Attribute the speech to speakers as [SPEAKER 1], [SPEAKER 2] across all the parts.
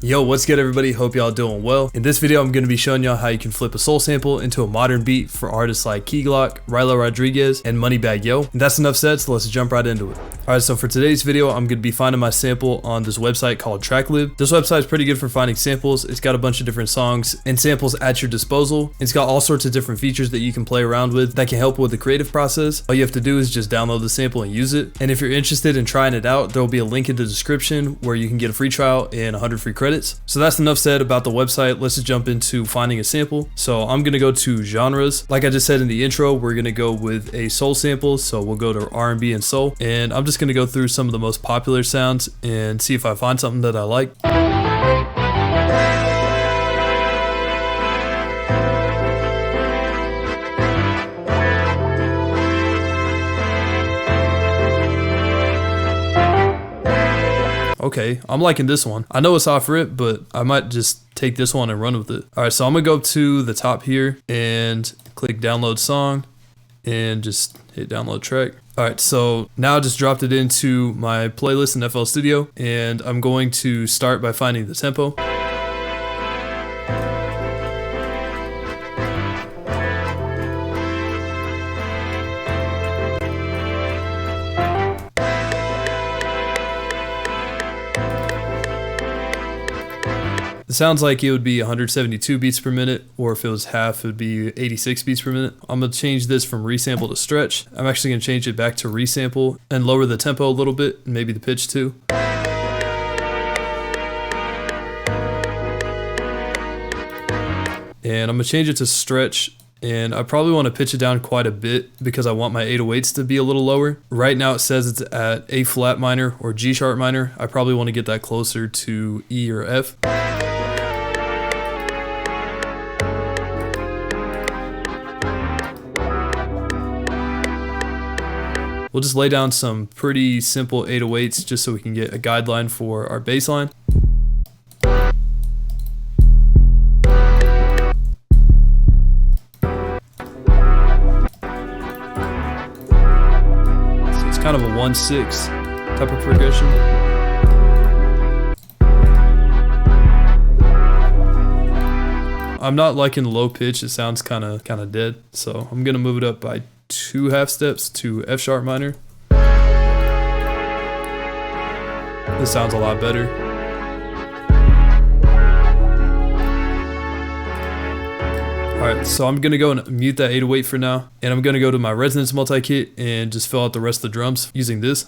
[SPEAKER 1] Yo, what's good everybody? Hope y'all doing well. In this video, I'm going to be showing y'all how you can flip a soul sample into a modern beat for artists like Key Glock, Rilo Rodriguez, and Moneybagg Yo. And that's enough said, so let's jump right into it. Alright, so for today's video, I'm going to be finding my sample on this website called Tracklib. This website is pretty good for finding samples. It's got a bunch of different songs and samples at your disposal. It's got all sorts of different features that you can play around with that can help with the creative process. All you have to do is just download the sample and use it. And if you're interested in trying it out, there will be a link in the description where you can get a free trial and 100 free credits. So that's enough said about the website. Let's just jump into finding a sample. So I'm gonna go to genres. Like I just said in the intro, we're gonna go with a soul sample. So we'll go to R&B and soul, and I'm just gonna go through some of the most popular sounds and see if I find something that I like. Okay, I'm liking this one. I know it's off rip, but I might just take this one and run with it. All right, so I'm gonna go up to the top here and click download song and just hit download track. All right, so now I just dropped it into my playlist in FL Studio, and I'm going to start by finding the tempo. It sounds like it would be 172 beats per minute, or if it was half, it would be 86 beats per minute. I'm gonna change this from resample to stretch. I'm actually gonna change it back to resample and lower the tempo a little bit, and maybe the pitch too. And I'm gonna change it to stretch, and I probably want to pitch it down quite a bit because I want my 808s to be a little lower. Right now it says it's at A flat minor or G sharp minor. I probably want to get that closer to E or F. We'll just lay down some pretty simple 808s just so we can get a guideline for our bass line. So it's kind of a 1/6 type of progression. I'm not liking the low pitch. It sounds kind of dead. So I'm gonna move it up by 2 half steps to F sharp minor. This sounds a lot better. Alright, so I'm gonna go and mute that 808 for now, and I'm gonna go to my resonance multi-kit and just fill out the rest of the drums using this.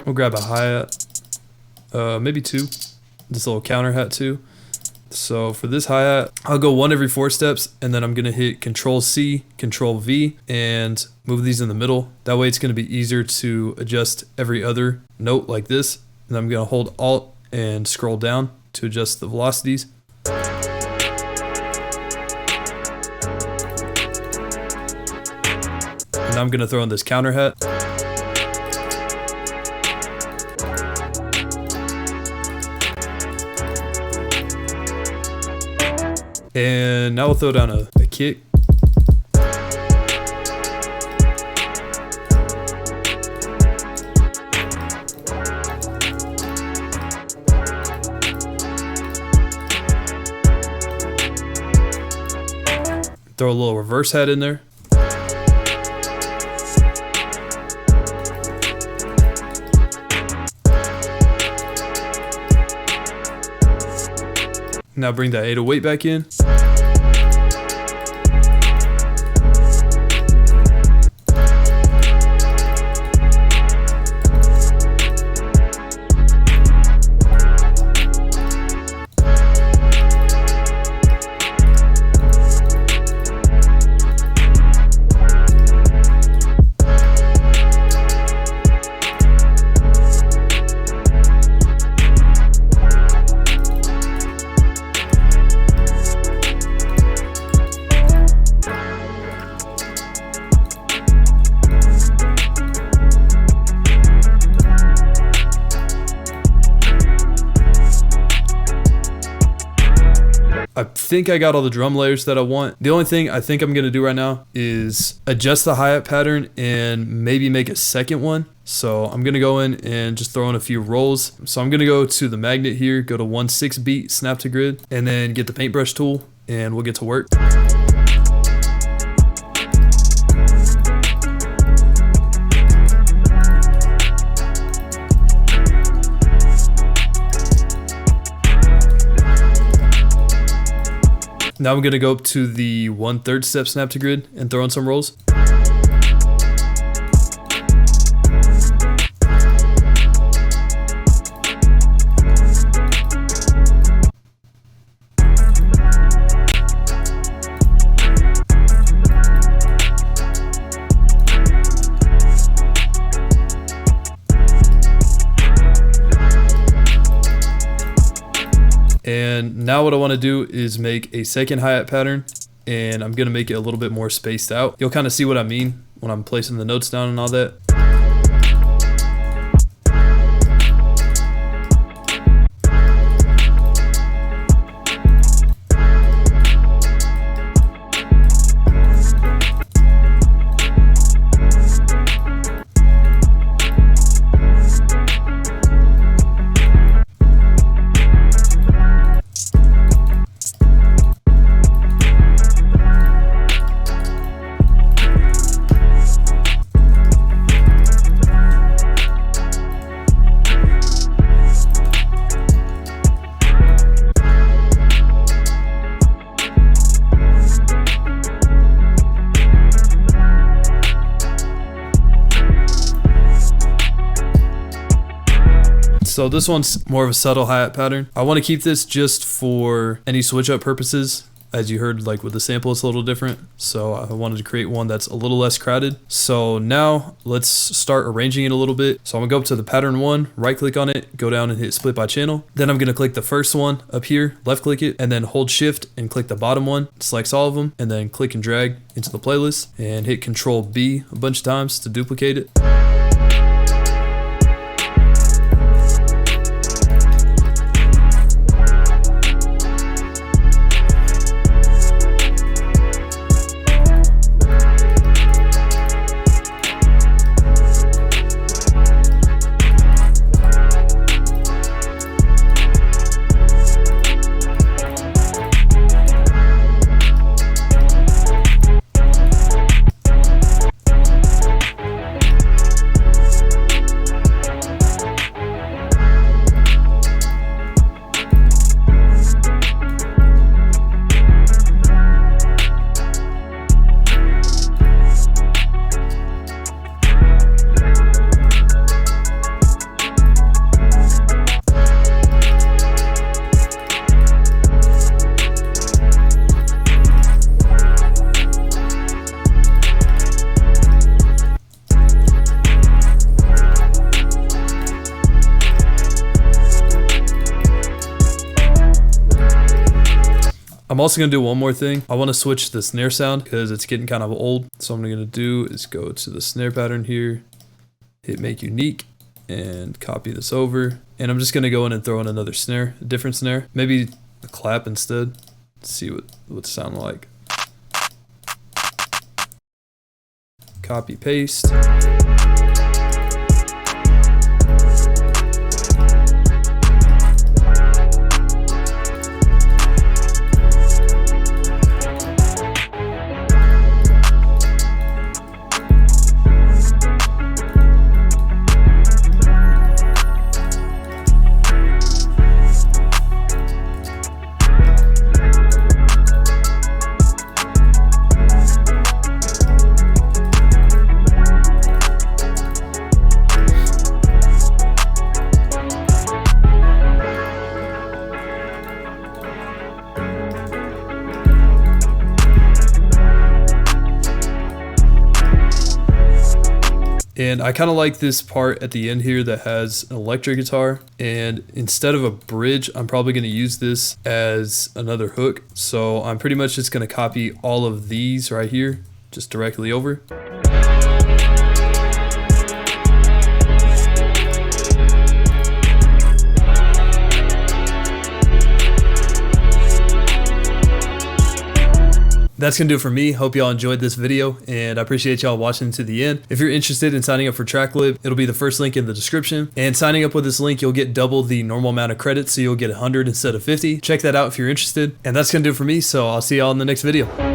[SPEAKER 1] We'll grab a hi-hat, maybe 2, this little counter hat too. So for this hi-hat, I'll go 1 every 4 steps, and then I'm gonna hit Control C, Control V, and move these in the middle. That way it's gonna be easier to adjust every other note like this. And I'm gonna hold Alt and scroll down to adjust the velocities. And I'm gonna throw in this counter hat. And now we'll throw down a kick. Throw a little reverse hat in there. Now bring that 808 back in. think I got all the drum layers that I want. The only thing I think I'm gonna do right now is adjust the hi-hat pattern and maybe make a second one. So I'm gonna go in and just throw in a few rolls. So I'm gonna go to the magnet here, go to 1/6 beat, snap to grid, and then get the paintbrush tool, and we'll get to work. Now I'm gonna go up to the 1/3 step snap to grid and throw in some rolls. And now what I want to do is make a second hi-hat pattern, and I'm going to make it a little bit more spaced out. You'll kind of see what I mean when I'm placing the notes down and all that. So this one's more of a subtle hi-hat pattern. I want to keep this just for any switch up purposes. As you heard, like with the sample, it's a little different. So I wanted to create one that's a little less crowded. So now let's start arranging it a little bit. So I'm gonna go up to the pattern one, right click on it, go down and hit split by channel. Then I'm gonna click the first one up here, left click it, and then hold shift and click the bottom one. It selects all of them, and then click and drag into the playlist and hit Control B a bunch of times to duplicate it. I'm also gonna do one more thing. I want to switch the snare sound because it's getting kind of old. So what I'm gonna do is go to the snare pattern here, hit make unique, and copy this over. And I'm just gonna go in and throw in another snare, a different snare, maybe a clap instead. Let's see what it sounds like. Copy paste. And I kind of like this part at the end here that has an electric guitar, and instead of a bridge, I'm probably going to use this as another hook. So I'm pretty much just going to copy all of these right here, just directly over. That's gonna do it for me. Hope y'all enjoyed this video, and I appreciate y'all watching to the end. If you're interested in signing up for TrackLib, it'll be the first link in the description. And signing up with this link, you'll get double the normal amount of credits, so you'll get 100 instead of 50. Check that out if you're interested. And that's gonna do it for me, so I'll see y'all in the next video.